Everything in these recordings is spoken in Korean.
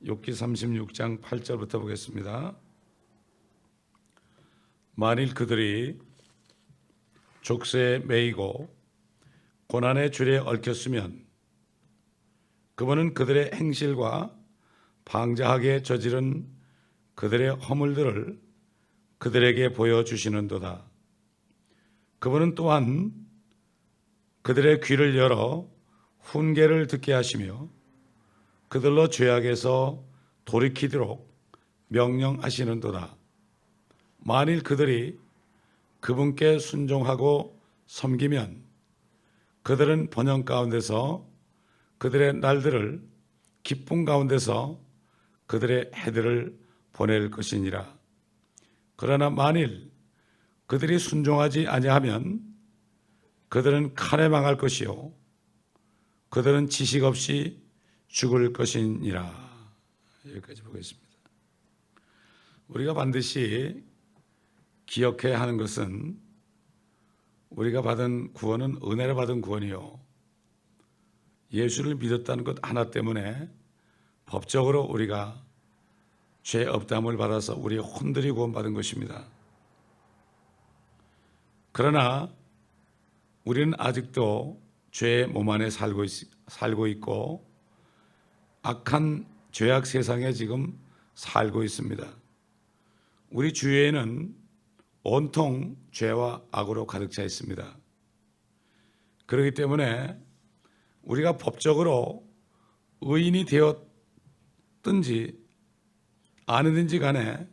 욥기 36장 8절부터 보겠습니다. 만일 그들이 족쇄에 매이고 고난의 줄에 얽혔으면 그분은 그들의 행실과 방자하게 저지른 그들의 허물들을 그들에게 보여주시는도다. 그분은 또한 그들의 귀를 열어 훈계를 듣게 하시며 그들로 죄악에서 돌이키도록 명령하시는도다. 만일 그들이 그분께 순종하고 섬기면 그들은 번영 가운데서 그들의 날들을 기쁨 가운데서 그들의 해들을 보낼 것이니라. 그러나 만일 그들이 순종하지 아니하면 그들은 칼에 망할 것이요 그들은 지식 없이 죽을 것이니라. 여기까지 보겠습니다. 우리가 반드시 기억해야 하는 것은 우리가 받은 구원은 은혜로 받은 구원이요 예수를 믿었다는 것 하나 때문에 법적으로 우리가 죄 없다함을 받아서 우리 혼들이 구원받은 것입니다. 그러나 우리는 아직도 죄의 몸 안에 살고 있고 악한 죄악 세상에 지금 살고 있습니다. 우리 주위에는 온통 죄와 악으로 가득 차 있습니다. 그렇기 때문에 우리가 법적으로 의인이 되었든지 아니든지 간에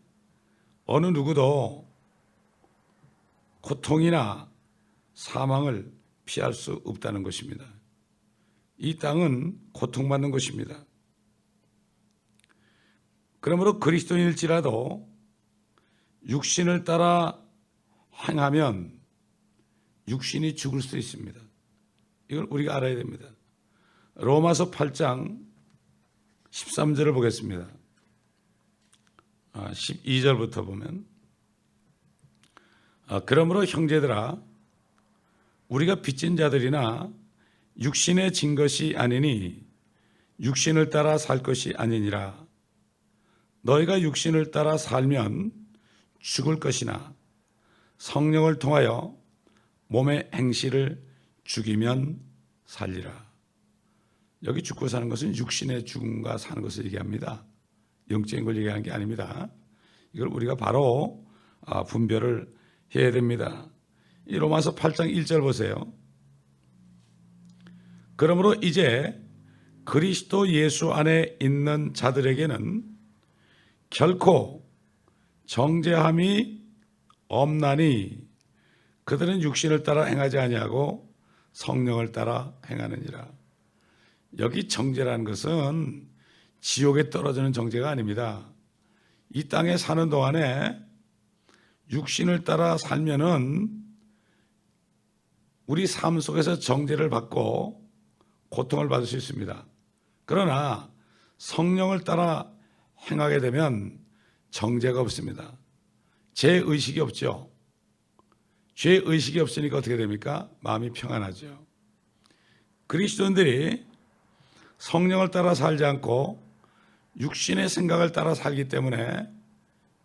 어느 누구도 고통이나 사망을 피할 수 없다는 것입니다. 이 땅은 고통받는 것입니다. 그러므로 그리스도인일지라도 육신을 따라 행하면 육신이 죽을 수 있습니다. 이걸 우리가 알아야 됩니다. 로마서 8장 13절을 보겠습니다. 12절부터 보면 그러므로 형제들아 우리가 빚진 자들이나 육신에 진 것이 아니니 육신을 따라 살 것이 아니니라. 너희가 육신을 따라 살면 죽을 것이나 성령을 통하여 몸의 행실을 죽이면 살리라. 여기 죽고 사는 것은 육신의 죽음과 사는 것을 얘기합니다. 영적인 걸 얘기하는 게 아닙니다. 이걸 우리가 바로 분별을 해야 됩니다. 이 로마서 8장 1절 보세요. 그러므로 이제 그리스도 예수 안에 있는 자들에게는 결코 정죄함이 없나니 그들은 육신을 따라 행하지 아니하고 성령을 따라 행하느니라. 여기 정죄라는 것은 지옥에 떨어지는 정죄가 아닙니다. 이 땅에 사는 동안에 육신을 따라 살면은 우리 삶 속에서 정죄를 받고 고통을 받을 수 있습니다. 그러나 성령을 따라 행하게 되면 정죄가 없습니다. 죄의식이 없죠. 죄의식이 없으니까 어떻게 됩니까? 마음이 평안하죠. 그리스도인들이 성령을 따라 살지 않고 육신의 생각을 따라 살기 때문에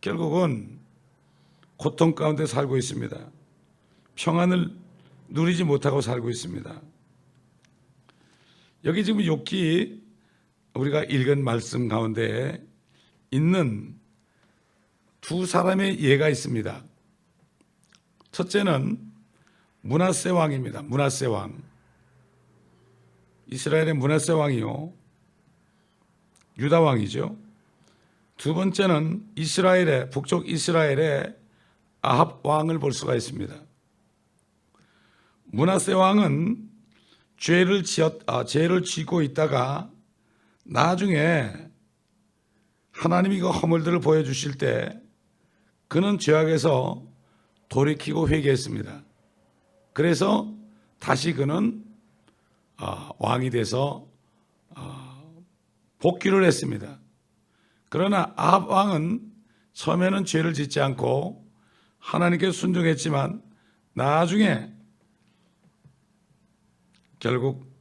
결국은 고통 가운데 살고 있습니다. 평안을 누리지 못하고 살고 있습니다. 여기 지금 욥기 우리가 읽은 말씀 가운데 있는 두 사람의 예가 있습니다. 첫째는 므낫세 왕입니다. 므낫세 왕. 이스라엘의 므낫세 왕이요 유다 왕이죠. 두 번째는 이스라엘의 북쪽 이스라엘의 아합 왕을 볼 수가 있습니다. 므낫세 왕은 죄를 지고 있다가 나중에 하나님이 그 허물들을 보여주실 때 그는 죄악에서 돌이키고 회개했습니다. 그래서 다시 그는 왕이 돼서 복귀를 했습니다. 그러나 아합 왕은 처음에는 죄를 짓지 않고 하나님께 순종했지만 나중에 결국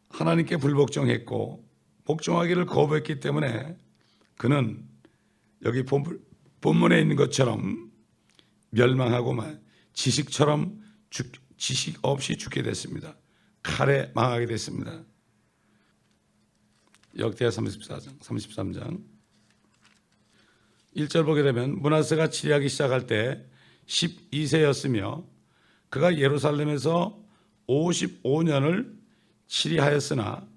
하나님께 불복종했고 복종하기를 거부했기 때문에 그는 여기 본문에 있는 것처럼 멸망하고만 지식 없이 죽게 됐습니다. 칼에 망하게 됐습니다. 역대하 33장 1절 보게 되면 므낫세가 치리하기 시작할 때 12세였으며 그가 예루살렘에서 55년을 치리하였으나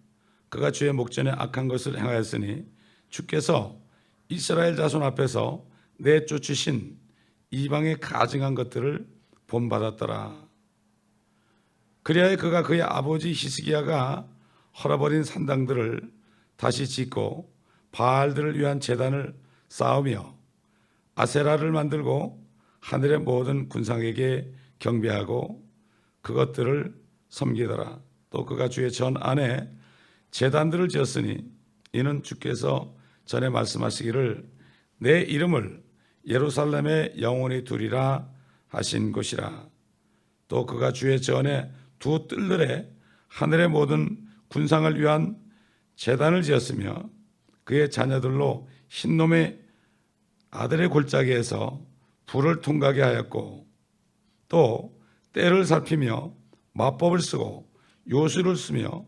그가 주의 목전에 악한 것을 행하였으니 주께서 이스라엘 자손 앞에서 내쫓으신 이방의 가증한 것들을 본받았더라. 그리하여 그가 그의 아버지 히스기야가 헐어버린 산당들을 다시 짓고 바알들을 위한 제단을 쌓으며 아세라를 만들고 하늘의 모든 군상에게 경배하고 그것들을 섬기더라. 또 그가 주의 전 안에 제단들을 지었으니 이는 주께서 전에 말씀하시기를 내 이름을 예루살렘에 영원히 두리라 하신 곳이라. 또 그가 주의 전에 두 뜰들에 하늘의 모든 군상을 위한 제단을 지었으며 그의 자녀들로 흰놈의 아들의 골짜기에서 불을 통하게 하였고 또 때를 살피며 마법을 쓰고 요술을 쓰며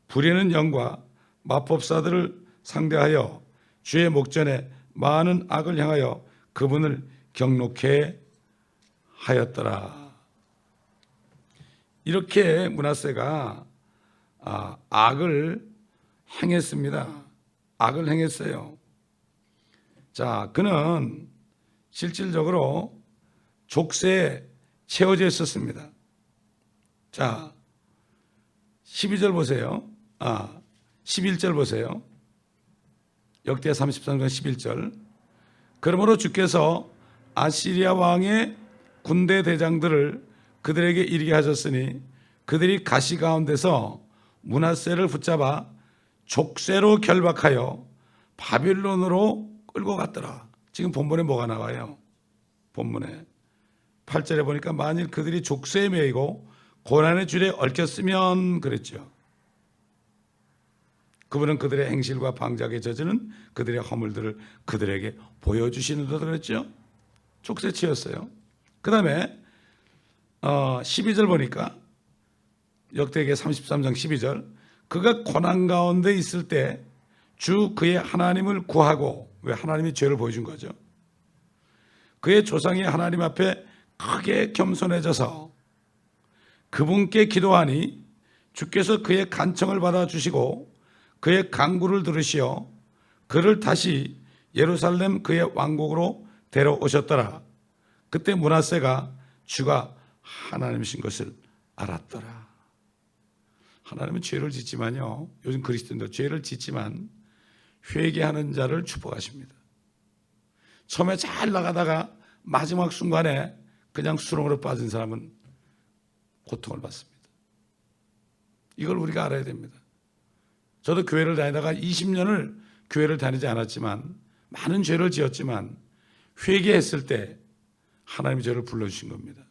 부리는 영과 마법사들을 상대하여 주의 목전에 많은 악을 향하여 그분을 경록해 하였더라. 이렇게 므낫세가 악을 행했습니다. 악을 행했어요. 자, 그는 실질적으로 족쇄에 채워져 있었습니다. 자, 12절 보세요. 11절 보세요. 역대 33장 11절. 그러므로 주께서 아시리아 왕의 군대 대장들을 그들에게 이르게 하셨으니 그들이 가시 가운데서 므낫세를 붙잡아 족쇄로 결박하여 바빌론으로 끌고 갔더라. 지금 본문에 뭐가 나와요? 본문에 8절에 보니까 만일 그들이 족쇄에 매이고 고난의 줄에 얽혔으면 그랬죠. 그분은 그들의 행실과 방작에 젖은 그들의 허물들을 그들에게 보여주시는다 그랬죠. 족쇄치였어요. 그 다음에 12절 보니까 역대기 33장 12절 그가 고난 가운데 있을 때 주 그의 하나님을 구하고, 왜 하나님이 죄를 보여준 거죠. 그의 조상이 하나님 앞에 크게 겸손해져서 그분께 기도하니 주께서 그의 간청을 받아주시고 그의 간구를 들으시어 그를 다시 예루살렘 그의 왕국으로 데려오셨더라. 그때 므낫세가 주가 하나님이신 것을 알았더라. 하나님은 죄를 짓지만요, 요즘 그리스도인도 죄를 짓지만 회개하는 자를 축복하십니다. 처음에 잘 나가다가 마지막 순간에 그냥 수렁으로 빠진 사람은 고통을 받습니다. 이걸 우리가 알아야 됩니다. 저도 교회를 다니다가 20년을 교회를 다니지 않았지만 많은 죄를 지었지만 회개했을 때 하나님이 저를 불러주신 겁니다.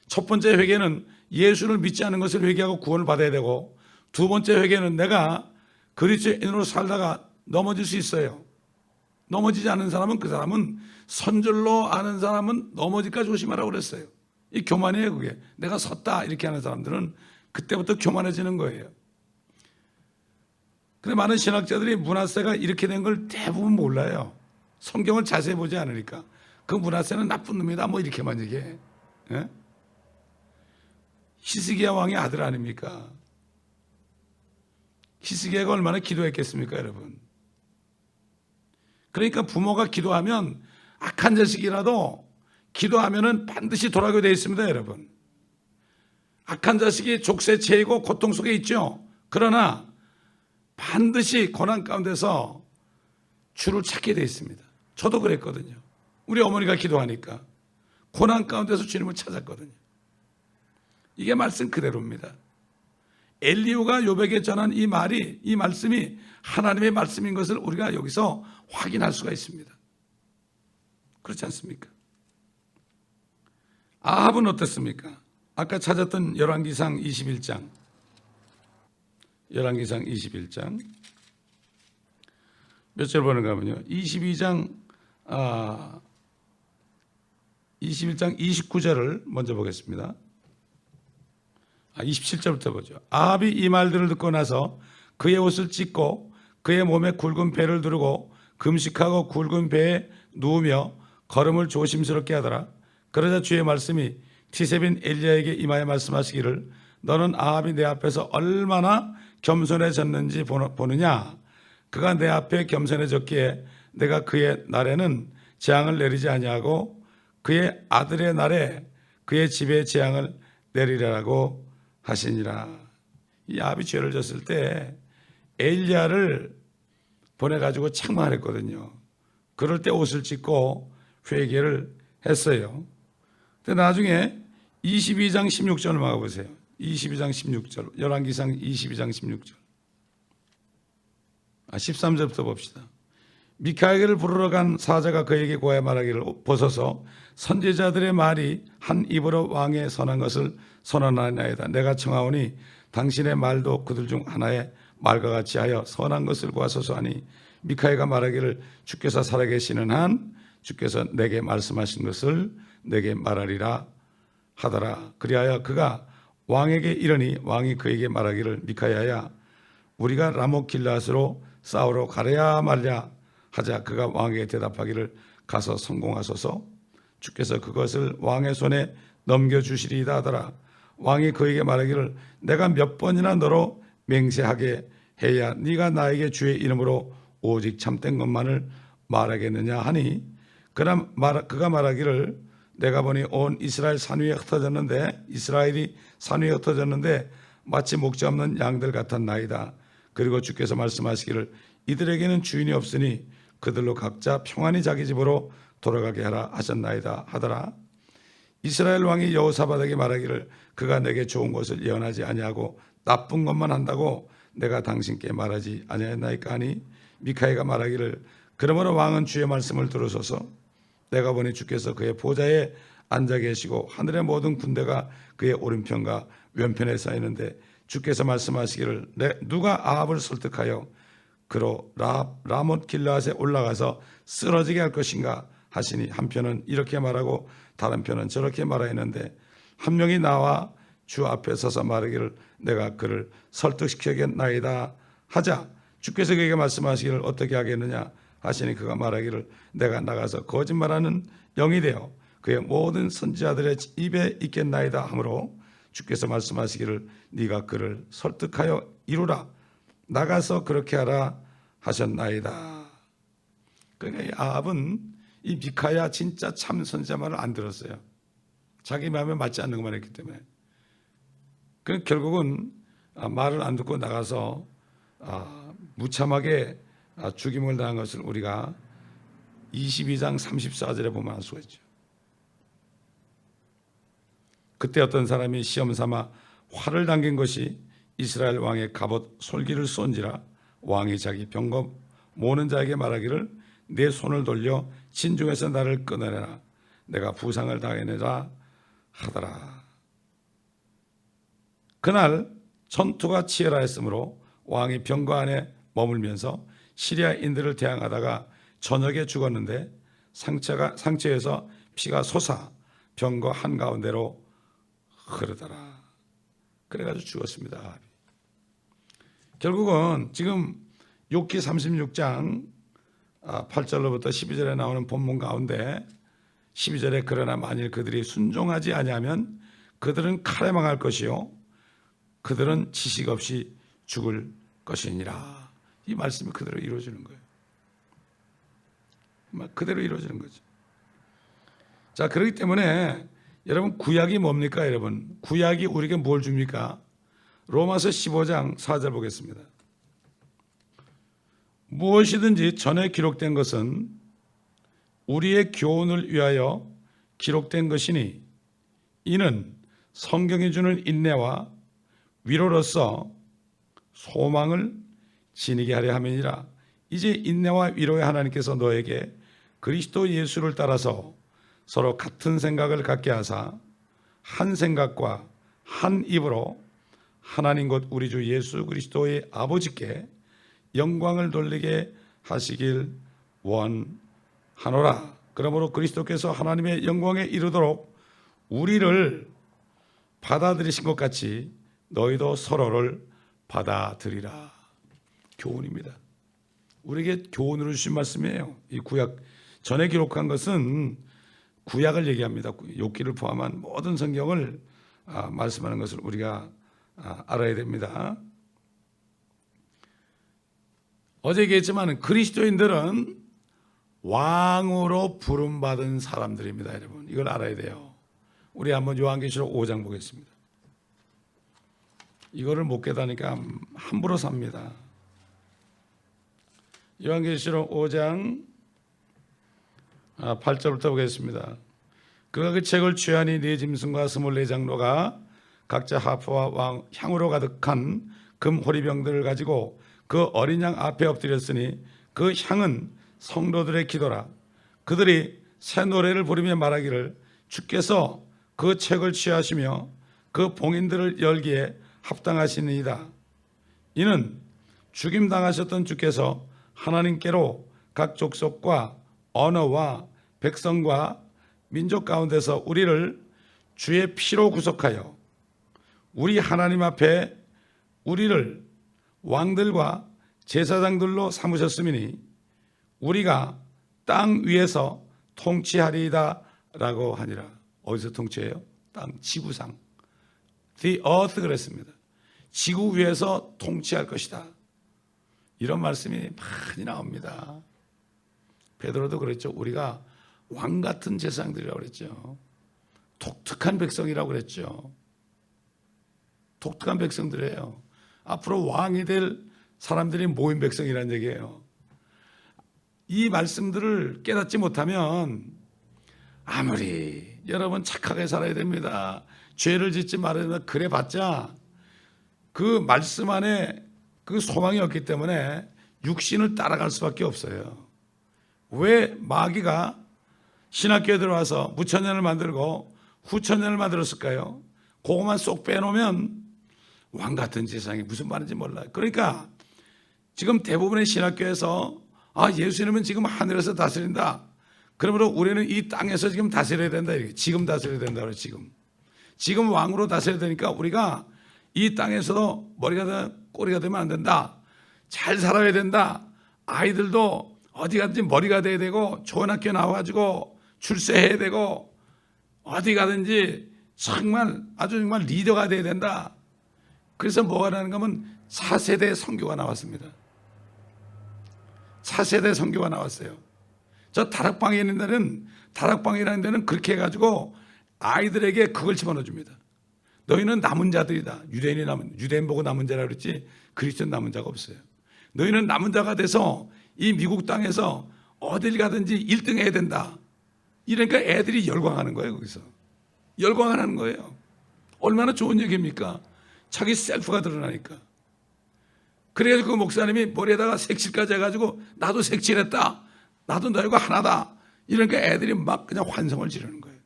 첫 번째 회개는 예수를 믿지 않는 것을 회개하고 구원을 받아야 되고, 두 번째 회개는 내가 그리스도인으로 살다가 넘어질 수 있어요. 넘어지지 않는 사람은 그 사람은 선줄로 아는 사람은 넘어질까 조심하라고 그랬어요. 이 교만이에요. 그게 내가 섰다 이렇게 하는 사람들은 그때부터 교만해지는 거예요. 근데 많은 신학자들이 므낫세가 이렇게 된 걸 대부분 몰라요. 성경을 자세히 보지 않으니까 그 므낫세는 나쁜 놈이다 뭐 이렇게만 얘기해. 예? 히스기야 왕의 아들 아닙니까? 히스기야가 얼마나 기도했겠습니까, 여러분? 그러니까 부모가 기도하면 악한 자식이라도 기도하면은 반드시 돌아오게 되어 있습니다, 여러분. 악한 자식이 족쇄체이고 고통 속에 있죠. 그러나 반드시 고난 가운데서 주를 찾게 되어 있습니다. 저도 그랬거든요. 우리 어머니가 기도하니까 고난 가운데서 주님을 찾았거든요. 이게 말씀 그대로입니다. 엘리후가 욥에게 전한 이 말이, 이 말씀이 하나님의 말씀인 것을 우리가 여기서 확인할 수가 있습니다. 그렇지 않습니까? 아합은 어떻습니까? 아까 찾았던 열왕기상 21장 열왕기상 21장 몇 절 보는가 하면요. 21장 29절을 먼저 보겠습니다. 27절부터 보죠. 아합이 이 말들을 듣고 나서 그의 옷을 찢고 그의 몸에 굵은 배를 두르고 금식하고 굵은 배에 누우며 걸음을 조심스럽게 하더라. 그러자 주의 말씀이 티셉인 엘리야에게 임하여 말씀하시기를 너는 아합이 내 앞에서 얼마나 겸손해졌는지 보느냐. 그가 내 앞에 겸손해졌기에 내가 그의 날에는 재앙을 내리지 아니하고 그의 아들의 날에 그의 집에 재앙을 내리라고 하시니라. 이 아합이 죄를 졌을 때 엘리야를 보내가지고 책망했거든요. 그럴 때 옷을 찢고 회개를 했어요. 근데 나중에 22장 16절을 막아보세요. 22장 16절, 열왕기상 22장 16절. 13절부터 봅시다. 미카엘을 부르러 간 사자가 그에게 고하여 말하기를 보소서 선지자들의 말이 한 입으로 왕에 선한 것을 선언하나이다. 내가 청하오니 당신의 말도 그들 중 하나의 말과 같이 하여 선한 것을 구하소서 하니 미카엘가 말하기를 주께서 살아계시는 한 주께서 내게 말씀하신 것을 내게 말하리라 하더라. 그리하여 그가 왕에게 이르니 왕이 그에게 말하기를 미카야야 우리가 라못 길앗으로 싸우러 가려야 말랴 하자. 그가 왕에게 대답하기를 가서 성공하소서 주께서 그것을 왕의 손에 넘겨주시리이다 하더라. 왕이 그에게 말하기를 내가 몇 번이나 너로 맹세하게 해야 네가 나에게 주의 이름으로 오직 참된 것만을 말하겠느냐 하니 그가 말하기를 내가 보니 온 이스라엘이 산 위에 흩어졌는데 마치 목자 없는 양들 같았나이다. 그리고 주께서 말씀하시기를 이들에게는 주인이 없으니 그들로 각자 평안히 자기 집으로 돌아가게 하라 하셨나이다 하더라. 이스라엘 왕이 여호사밧에게 말하기를 그가 내게 좋은 것을 예언하지 아니하고 나쁜 것만 한다고 내가 당신께 말하지 아니하였나이까 하니 미카야가 말하기를 그러므로 왕은 주의 말씀을 들으소서 내가 보니 주께서 그의 보좌에 앉아 계시고 하늘의 모든 군대가 그의 오른편과 왼편에 서 있는데 주께서 말씀하시기를 누가 아합을 설득하여 그로 라못 길앗에 올라가서 쓰러지게 할 것인가 하시니 한편은 이렇게 말하고 다른 편은 저렇게 말하였는데 한 명이 나와 주 앞에 서서 말하기를 내가 그를 설득시켜야겠나이다 하자. 주께서 그에게 말씀하시기를 어떻게 하겠느냐 하시니 그가 말하기를 내가 나가서 거짓말하는 영이 되어 그의 모든 선지자들의 입에 있겠나이다 하므로 주께서 말씀하시기를 네가 그를 설득하여 이루라 나가서 그렇게 하라 하셨나이다. 그러니까 이 아합은 이 미카야 진짜 참 선지자 말을 안 들었어요. 자기 마음에 맞지 않는 것만 했기 때문에. 그 결국은 말을 안 듣고 나가서 무참하게 죽임을 당한 것을 우리가 22장 34절에 보면 알 수가 있죠. 그때 어떤 사람이 시험 삼아 활을 당긴 것이 이스라엘 왕의 갑옷 솔기를 쏜지라 왕이 자기 병거 모는 자에게 말하기를 내 손을 돌려 진중에서 나를 끊어내라 내가 부상을 당해내라 하더라. 그날 전투가 치열하였으므로 왕이 병거 안에 머물면서 시리아인들을 대항하다가 저녁에 죽었는데 상처에서 피가 솟아 병거 한가운데로 흐르더라. 그래가지고 죽었습니다. 결국은 지금 욥기 36장 8절로부터 12절에 나오는 본문 가운데 12절에 그러나 만일 그들이 순종하지 아니하면 그들은 칼에 망할 것이요 그들은 지식 없이 죽을 것이니라. 이 말씀이 그대로 이루어지는 거예요. 그대로 이루어지는 거죠. 자, 그렇기 때문에 여러분 구약이 뭡니까? 여러분 구약이 우리에게 뭘 줍니까? 로마서 15장 4절 보겠습니다. 무엇이든지 전에 기록된 것은 우리의 교훈을 위하여 기록된 것이니 이는 성경이 주는 인내와 위로로서 소망을 지니게 하려 함이니라. 이제 인내와 위로의 하나님께서 너에게 그리스도 예수를 따라서 서로 같은 생각을 갖게 하사 한 생각과 한 입으로 하나님 곧 우리 주 예수 그리스도의 아버지께 영광을 돌리게 하시길 원하노라. 그러므로 그리스도께서 하나님의 영광에 이르도록 우리를 받아들이신 것 같이 너희도 서로를 받아들이라. 교훈입니다. 우리에게 교훈으로 주신 말씀이에요. 이 구약 전에 기록한 것은 구약을 얘기합니다. 욥기를 포함한 모든 성경을 말씀하는 것을 우리가 알아야 됩니다. 어제 얘기했지만 그리스도인들은 왕으로 부름받은 사람들입니다. 여러분 이걸 알아야 돼요. 우리 한번 요한계시록 5장 보겠습니다. 이거를 못 깨닫으니까 함부로 삽니다. 요한계시록 5장 8절부터 보겠습니다. 그가 그 책을 취하니 네 짐승과 24장로가 각자 하프와 향으로 가득한 금 호리병들을 가지고 그 어린 양 앞에 엎드렸으니 그 향은 성도들의 기도라. 그들이 새 노래를 부르며 말하기를 주께서 그 책을 취하시며 그 봉인들을 열기에 합당하시니이다. 이는 죽임당하셨던 주께서 하나님께로 각 족속과 언어와 백성과 민족 가운데서 우리를 주의 피로 구속하여 우리 하나님 앞에 우리를 왕들과 제사장들로 삼으셨음이니 우리가 땅 위에서 통치하리이다 라고 하니라. 어디서 통치해요? 땅, 지구상. The earth 그랬습니다. 지구 위에서 통치할 것이다. 이런 말씀이 많이 나옵니다. 베드로도 그랬죠. 우리가 왕 같은 제사장들이라고 그랬죠. 독특한 백성이라고 그랬죠. 독특한 백성들이에요. 앞으로 왕이 될 사람들이 모인 백성이라는 얘기예요. 이 말씀들을 깨닫지 못하면 아무리 여러분 착하게 살아야 됩니다. 죄를 짓지 말아야 된다. 그래봤자 그 말씀 안에 그 소망이 없기 때문에 육신을 따라갈 수밖에 없어요. 왜 마귀가 신학교에 들어와서 무천년을 만들고 후천년을 만들었을까요? 그것만 쏙 빼놓으면 왕 같은 세상이 무슨 말인지 몰라요. 그러니까 지금 대부분의 신학교에서 예수님은 지금 하늘에서 다스린다. 그러므로 우리는 이 땅에서 지금 다스려야 된다. 지금 다스려야 된다. 지금 왕으로 다스려야 되니까 우리가 이 땅에서도 머리가 꼬리가 되면 안 된다. 잘 살아야 된다. 아이들도 어디 가든지 머리가 돼야 되고 좋은 학교 나와가지고 출세해야 되고 어디 가든지 정말 아주 정말 리더가 돼야 된다. 그래서 뭐가 나는가 하면 차세대 선교가 나왔습니다. 차세대 선교가 나왔어요. 저 다락방이라는 데는 그렇게 해가지고 아이들에게 그걸 집어넣어 줍니다. 너희는 남은 자들이다. 유대인 보고 남은 자라고 그랬지 그리스도는 남은 자가 없어요. 너희는 남은 자가 돼서 이 미국 땅에서 어딜 가든지 1등 해야 된다. 이러니까 애들이 열광하는 거예요. 거기서 열광하는 거예요. 얼마나 좋은 얘기입니까? 자기 셀프가 드러나니까. 그래가지고 그 목사님이 머리에다가 색칠까지 해가지고 나도 색칠했다. 나도 너희가 하나다. 이러니까 애들이 막 그냥 환성을 지르는 거예요.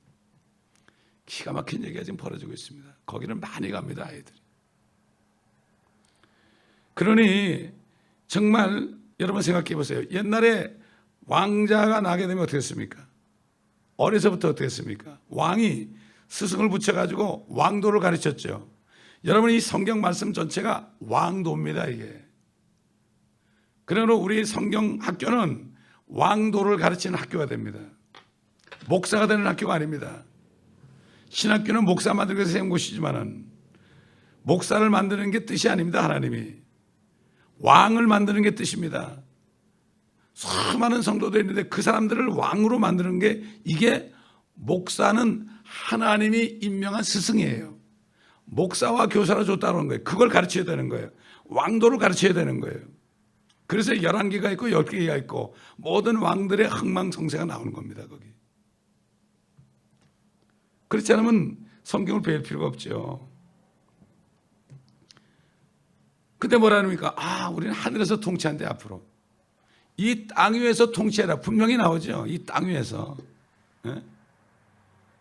기가 막힌 얘기가 지금 벌어지고 있습니다. 거기는 많이 갑니다, 아이들이. 그러니 정말 여러분 생각해 보세요. 옛날에 왕자가 나게 되면 어떻게 했습니까? 어려서부터 어떻게 했습니까? 왕이 스승을 붙여가지고 왕도를 가르쳤죠. 여러분 이 성경 말씀 전체가 왕도입니다, 이게. 그러므로 우리 성경 학교는 왕도를 가르치는 학교가 됩니다. 목사가 되는 학교가 아닙니다. 신학교는 목사 만들기 위해서 세운 곳이지만은 목사를 만드는 게 뜻이 아닙니다. 하나님이 왕을 만드는 게 뜻입니다. 수많은 성도들이 있는데 그 사람들을 왕으로 만드는 게 이게 목사는 하나님이 임명한 스승이에요. 목사와 교사를 줬다는 거예요. 그걸 가르쳐야 되는 거예요. 왕도를 가르쳐야 되는 거예요. 그래서 11개가 있고 10개가 있고 모든 왕들의 흥망성쇠가 나오는 겁니다. 거기. 그렇지 않으면 성경을 배울 필요가 없죠. 근데 뭐라니까? 우리는 하늘에서 통치한대 앞으로. 이 땅 위에서 통치해라. 분명히 나오죠. 이 땅 위에서. 네?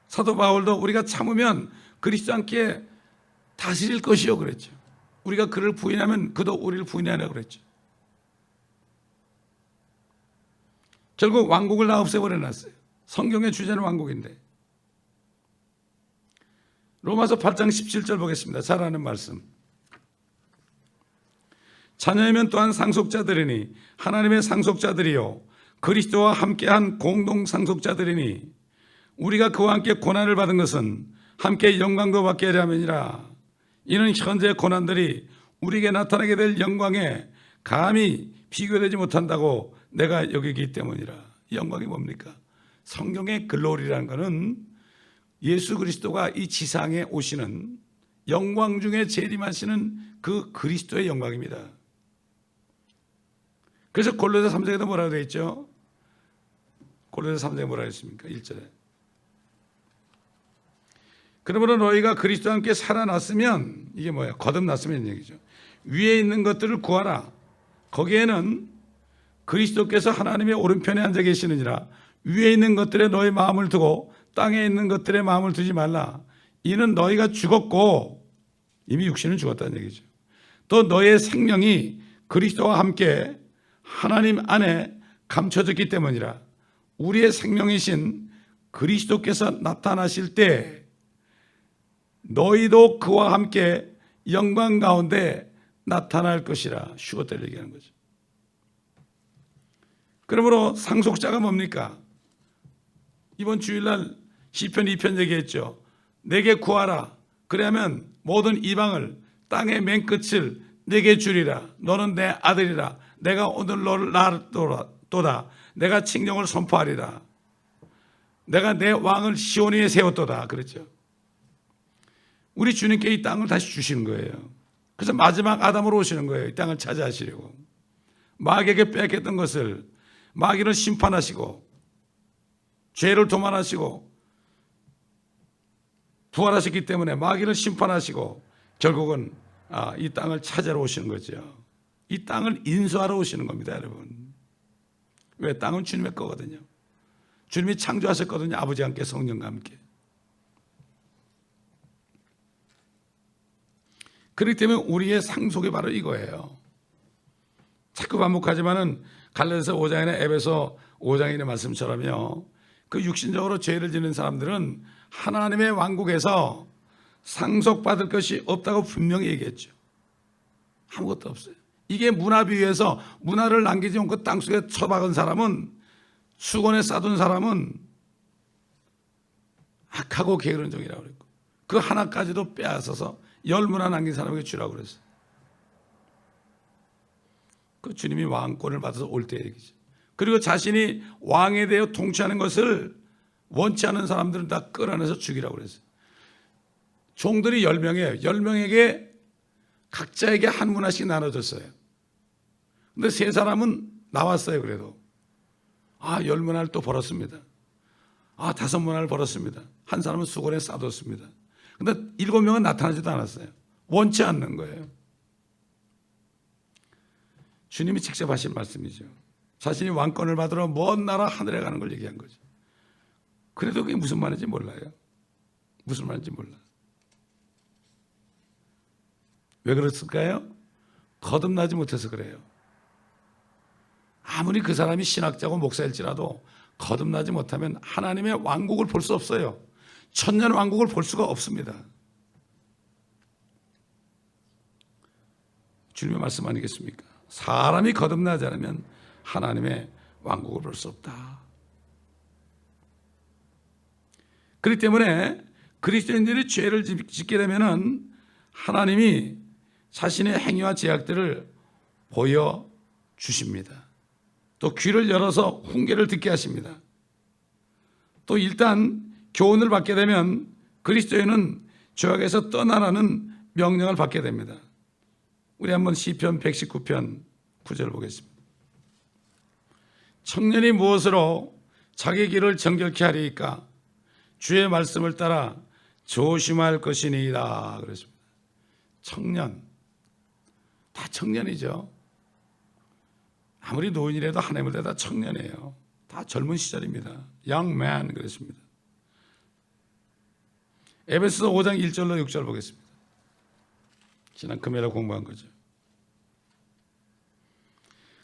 사도 바울도 우리가 참으면 그리스도 함께 다스릴 것이요 그랬죠. 우리가 그를 부인하면 그도 우리를 부인하라고 그랬죠. 결국 왕국을 다 없애버려 놨어요. 성경의 주제는 왕국인데. 로마서 8장 17절 보겠습니다. 잘 아는 말씀. 자녀이면 또한 상속자들이니 하나님의 상속자들이요 그리스도와 함께한 공동 상속자들이니 우리가 그와 함께 고난을 받은 것은 함께 영광도 받게 하려 함이니라. 이는 현재 고난들이 우리에게 나타나게 될 영광에 감히 비교되지 못한다고 내가 여기기 때문이라. 영광이 뭡니까? 성경의 글로리라는 것은 예수 그리스도가 이 지상에 오시는 영광 중에 재림하시는 그 그리스도의 영광입니다. 그래서 골로새 3장에도 뭐라고 되어 있죠? 골로새 3장에 뭐라고 했습니까? 1절에 그러므로 너희가 그리스도와 함께 살아났으면, 이게 뭐예요? 거듭났으면 얘기죠. 위에 있는 것들을 구하라. 거기에는 그리스도께서 하나님의 오른편에 앉아 계시느니라. 위에 있는 것들에 너희 마음을 두고 땅에 있는 것들에 마음을 두지 말라. 이는 너희가 죽었고, 이미 육신은 죽었다는 얘기죠. 또 너희의 생명이 그리스도와 함께 하나님 안에 감춰졌기 때문이라. 우리의 생명이신 그리스도께서 나타나실 때 너희도 그와 함께 영광 가운데 나타날 것이라. 슈거텔 얘기하는 거죠. 그러므로 상속자가 뭡니까? 이번 주일날 시편 2편 얘기했죠. 내게 구하라. 그러면 모든 이방을 땅의 맨 끝을 내게 주리라. 너는 내 아들이라. 내가 오늘 너를 낳았도다. 내가 칭령을 선포하리라. 내가 내 왕을 시온 위에 세웠도다. 그랬죠. 우리 주님께 이 땅을 다시 주시는 거예요. 그래서 마지막 아담으로 오시는 거예요. 이 땅을 차지하시려고. 마귀에게 뺏겼던 것을 마귀를 심판하시고 죄를 도만하시고 부활하셨기 때문에 마귀를 심판하시고 결국은 이 땅을 찾아러 오시는 거죠. 이 땅을 인수하러 오시는 겁니다, 여러분. 왜? 땅은 주님의 거거든요. 주님이 창조하셨거든요. 아버지와 함께 성령과 함께. 그렇기 때문에 우리의 상속이 바로 이거예요. 자꾸 반복하지만은 갈라디아서 5장이나 에베소 5장의 말씀처럼요. 그 육신적으로 죄를 지는 사람들은 하나님의 왕국에서 상속받을 것이 없다고 분명히 얘기했죠. 아무것도 없어요. 이게 문화 비유에서 문화를 남기지 않고 땅속에 처박은 사람은, 수건에 싸둔 사람은 악하고 게으른 종이라고 그랬고, 그 하나까지도 빼앗아서 10문화 남긴 사람에게 주라고 그랬어요. 그 주님이 왕권을 받아서 올 때 얘기죠. 그리고 자신이 왕에 대해 통치하는 것을 원치 않은 사람들은 다 끌어내서 죽이라고 그랬어요. 종들이 10명이에요. 10명에게 각자에게 한 문화씩 나눠줬어요. 근데 3사람은 나왔어요. 그래도 10문화를 또 벌었습니다. 5문화를 벌었습니다. 한 사람은 수건에 싸뒀습니다. 근데 7명은 나타나지도 않았어요. 원치 않는 거예요. 주님이 직접 하신 말씀이죠. 자신이 왕권을 받으러 먼 나라 하늘에 가는 걸 얘기한 거죠. 그래도 그게 무슨 말인지 몰라요. 무슨 말인지 몰라. 왜 그랬을까요? 거듭나지 못해서 그래요. 아무리 그 사람이 신학자고 목사일지라도 거듭나지 못하면 하나님의 왕국을 볼 수 없어요. 천년 왕국을 볼 수가 없습니다. 주님의 말씀 아니겠습니까? 사람이 거듭나지 않으면 하나님의 왕국을 볼 수 없다. 그렇기 때문에 그리스도인들이 죄를 짓게 되면 하나님이 자신의 행위와 죄악들을 보여주십니다. 또 귀를 열어서 훈계를 듣게 하십니다. 또 일단 교훈을 받게 되면 그리스도인은 죄악에서 떠나라는 명령을 받게 됩니다. 우리 한번 시편 119편 9절 보겠습니다. 청년이 무엇으로 자기 길을 정결케 하리이까? 주의 말씀을 따라 조심할 것이니이다. 그랬습니다. 청년, 다 청년이죠. 아무리 노인이라도 하나님을 다 청년이에요. 다 젊은 시절입니다. Young man 그랬습니다. 에베소서 5장 1절로 6절 보겠습니다. 지난 금요일에 공부한 거죠.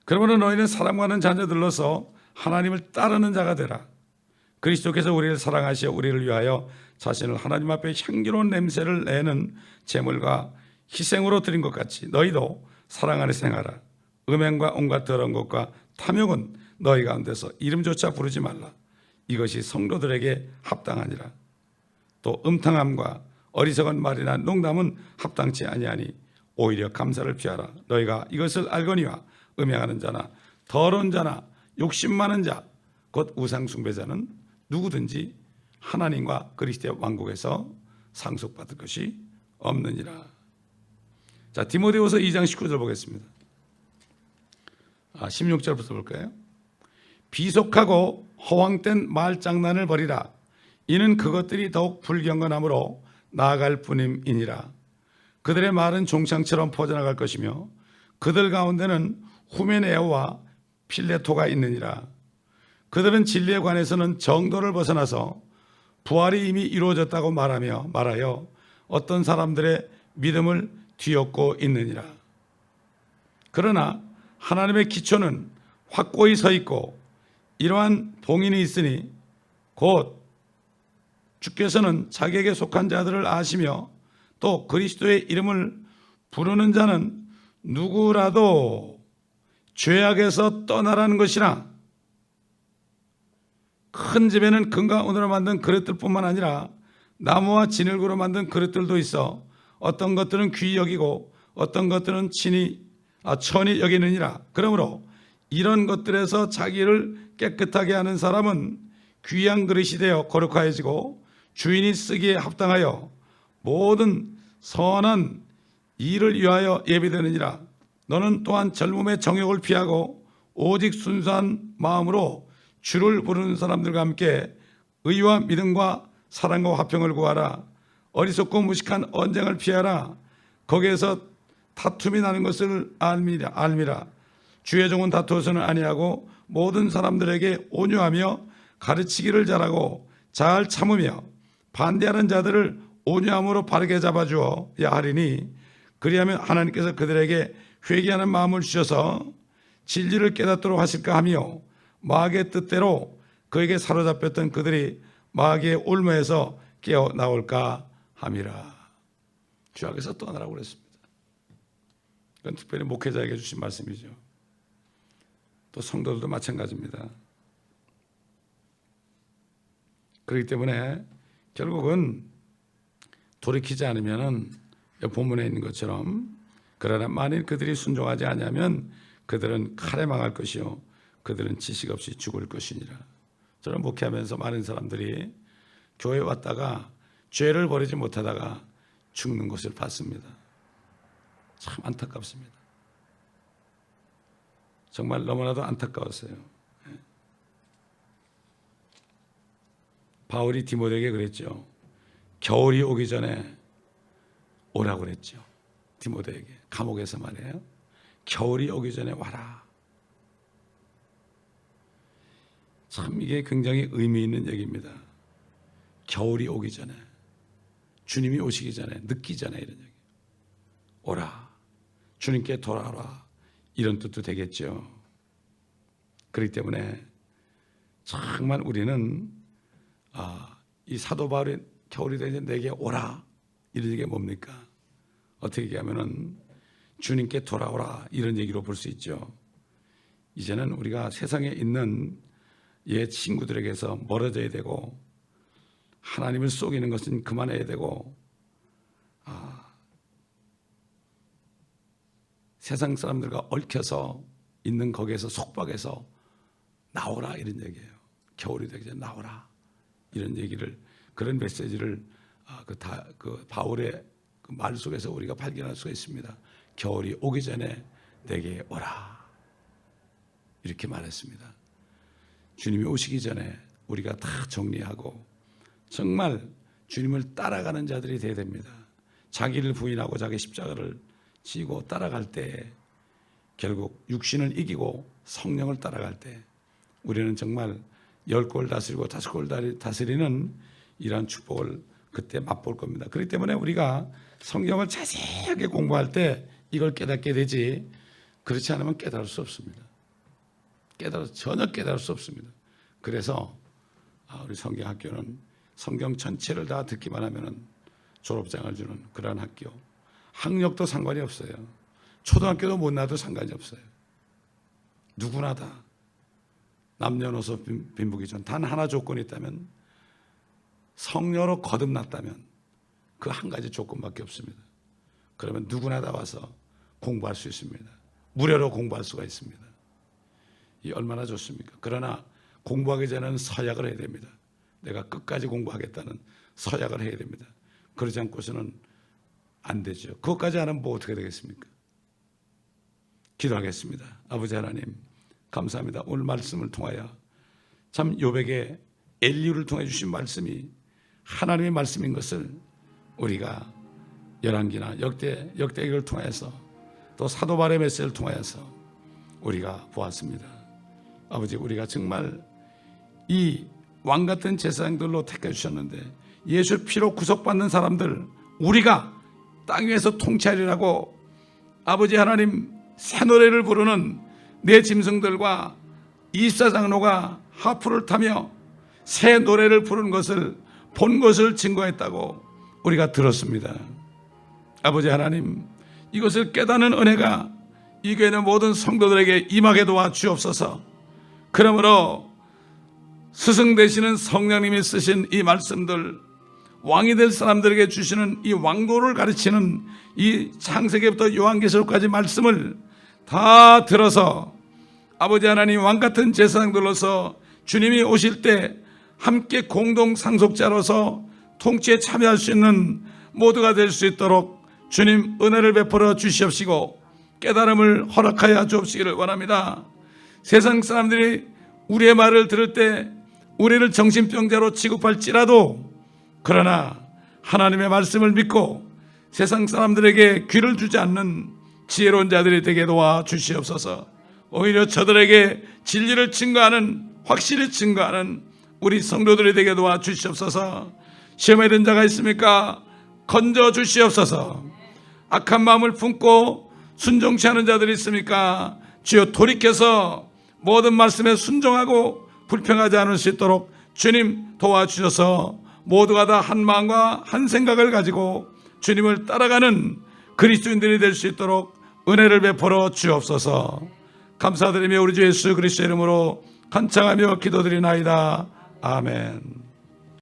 그러므로 너희는 사랑하는 자녀들로서 하나님을 따르는 자가 되라. 그리스도께서 우리를 사랑하시어 우리를 위하여 자신을 하나님 앞에 향기로운 냄새를 내는 제물과 희생으로 드린 것 같이 너희도 사랑 안에서 행하라. 음행과 온갖 더러운 것과 탐욕은 너희 가운데서 이름조차 부르지 말라. 이것이 성도들에게 합당하니라. 또 음탕함과 어리석은 말이나 농담은 합당치 아니하니 오히려 감사를 피하라. 너희가 이것을 알거니와 음행하는 자나 더러운 자나 욕심 많은 자 곧 우상 숭배자는 누구든지 하나님과 그리스도의 왕국에서 상속받을 것이 없느니라. 자, 디모데후서 2장 19절 보겠습니다. 16절부터 볼까요? 비속하고 허황된 말장난을 버리라. 이는 그것들이 더욱 불경건함으로 나아갈 뿐임이니라. 그들의 말은 종창처럼 퍼져나갈 것이며 그들 가운데는 후메네오와 필레토가 있느니라. 그들은 진리에 관해서는 정도를 벗어나서 부활이 이미 이루어졌다고 말하여 어떤 사람들의 믿음을 뒤엎고 있느니라. 그러나 하나님의 기초는 확고히 서 있고 이러한 봉인이 있으니 곧 주께서는 자기에게 속한 자들을 아시며 또 그리스도의 이름을 부르는 자는 누구라도 죄악에서 떠나라는 것이라. 큰 집에는 금과 은으로 만든 그릇들뿐만 아니라 나무와 진흙으로 만든 그릇들도 있어 어떤 것들은 귀히 여기고 어떤 것들은 천히 여기느니라. 그러므로 이런 것들에서 자기를 깨끗하게 하는 사람은 귀한 그릇이 되어 거룩하여지고 주인이 쓰기에 합당하여 모든 선한 일을 위하여 예비되느니라. 너는 또한 젊음의 정욕을 피하고 오직 순수한 마음으로 주를 부르는 사람들과 함께 의와 믿음과 사랑과 화평을 구하라. 어리석고 무식한 언쟁을 피하라. 거기에서 다툼이 나는 것을 알미라. 주의 종은 다투어서는 아니하고 모든 사람들에게 온유하며 가르치기를 잘하고 잘 참으며 반대하는 자들을 온유함으로 바르게 잡아주어야 하리니 그리하면 하나님께서 그들에게 회개하는 마음을 주셔서 진리를 깨닫도록 하실까 하며 마귀의 뜻대로 그에게 사로잡혔던 그들이 마귀의 올무에서 깨어나올까 함이라. 죄악에서 떠나라고 그랬습니다. 이건 특별히 목회자에게 주신 말씀이죠. 또 성도들도 마찬가지입니다. 그렇기 때문에 결국은 돌이키지 않으면 본문에 있는 것처럼 그러나 만일 그들이 순종하지 않으면 그들은 칼에 망할 것이요 그들은 지식 없이 죽을 것이니라. 저는 목회하면서 많은 사람들이 교회에 왔다가 죄를 버리지 못하다가 죽는 것을 봤습니다. 참 안타깝습니다. 정말 너무나도 안타까웠어요. 바울이 디모데에게 그랬죠. 겨울이 오기 전에 오라고 그랬죠. 디모데에게 감옥에서 말이에요. 겨울이 오기 전에 와라. 참 이게 굉장히 의미 있는 얘기입니다. 겨울이 오기 전에, 주님이 오시기 전에, 늦기 전에 이런 얘기. 오라, 주님께 돌아오라, 이런 뜻도 되겠죠. 그렇기 때문에 정말 우리는 이 사도 바울이 겨울이 되니 내게 오라, 이런 얘기가 뭡니까? 어떻게 얘기하면은 주님께 돌아오라, 이런 얘기로 볼 수 있죠. 이제는 우리가 세상에 있는 옛 친구들에게서 멀어져야 되고 하나님을 속이는 것은 그만해야 되고 세상 사람들과 얽혀서 있는 거기에서 속박해서 나오라, 이런 얘기예요. 겨울이 되기 전에 나오라, 이런 얘기를, 그런 메시지를 그 바울의 그 말 속에서 우리가 발견할 수가 있습니다. 겨울이 오기 전에 내게 오라, 이렇게 말했습니다. 주님이 오시기 전에 우리가 다 정리하고 정말 주님을 따라가는 자들이 되어야 됩니다. 자기를 부인하고 자기 십자가를 지고 따라갈 때 결국 육신을 이기고 성령을 따라갈 때 우리는 정말 10골 다스리고 5골 다스리는 이러한 축복을 그때 맛볼 겁니다. 그렇기 때문에 우리가 성경을 자세하게 공부할 때 이걸 깨닫게 되지, 그렇지 않으면 깨달을 수 없습니다. 전혀 깨달을 수 없습니다. 그래서 우리 성경학교는 성경 전체를 다 듣기만 하면 졸업장을 주는 그러한 학교. 학력도 상관이 없어요. 초등학교도 못 나도 상관이 없어요. 누구나 다 남녀노소 빈부귀 전 단 하나 조건이 있다면, 성녀로 거듭났다면 그 한 가지 조건밖에 없습니다. 그러면 누구나 다 와서 공부할 수 있습니다. 무료로 공부할 수가 있습니다. 이 얼마나 좋습니까? 그러나 공부하기 전에는 서약을 해야 됩니다. 내가 끝까지 공부하겠다는 서약을 해야 됩니다. 그러지 않고서는 안 되죠. 그것까지 안 하면 뭐 어떻게 되겠습니까? 기도하겠습니다. 아버지 하나님, 감사합니다. 오늘 말씀을 통하여 참 욥에게 엘리후를 통해 주신 말씀이 하나님의 말씀인 것을 우리가 열왕기나 역대기를 통해서 또 사도 바울의 메시지를 통하여서 우리가 보았습니다. 아버지, 우리가 정말 이 왕같은 제사장들로 택해 주셨는데, 예수 피로 구속받는 사람들 우리가 땅 위에서 통치하리라고 아버지 하나님 새 노래를 부르는 내 짐승들과 24장로가 하프를 타며 새 노래를 부르는 것을 본 것을 증거했다고 우리가 들었습니다. 아버지 하나님, 이것을 깨닫는 은혜가 이 교회의 모든 성도들에게 임하게 도와 주옵소서. 그러므로 스승 되시는 성령님이 쓰신 이 말씀들, 왕이 될 사람들에게 주시는 이 왕도를 가르치는 이 창세기부터 요한계시록까지 말씀을 다 들어서 아버지 하나님 왕같은 제사장들로서 주님이 오실 때 함께 공동 상속자로서 통치에 참여할 수 있는 모두가 될 수 있도록 주님 은혜를 베풀어 주시옵시고 깨달음을 허락하여 주옵시기를 원합니다. 세상 사람들이 우리의 말을 들을 때 우리를 정신병자로 취급할지라도, 그러나 하나님의 말씀을 믿고 세상 사람들에게 귀를 주지 않는 지혜로운 자들이 되게 도와 주시옵소서. 오히려 저들에게 진리를 증거하는, 확실히 증거하는 우리 성도들이 되게 도와 주시옵소서. 시험에 든 자가 있습니까? 건져 주시옵소서. 악한 마음을 품고 순종치 않은 자들이 있습니까? 주여 돌이켜서 모든 말씀에 순종하고 불평하지 않을 수 있도록 주님 도와주셔서 모두가 다 한 마음과 한 생각을 가지고 주님을 따라가는 그리스도인들이 될 수 있도록 은혜를 베풀어 주옵소서. 감사드리며 우리 주 예수 그리스도의 이름으로 간청하며 기도드리나이다. 아멘.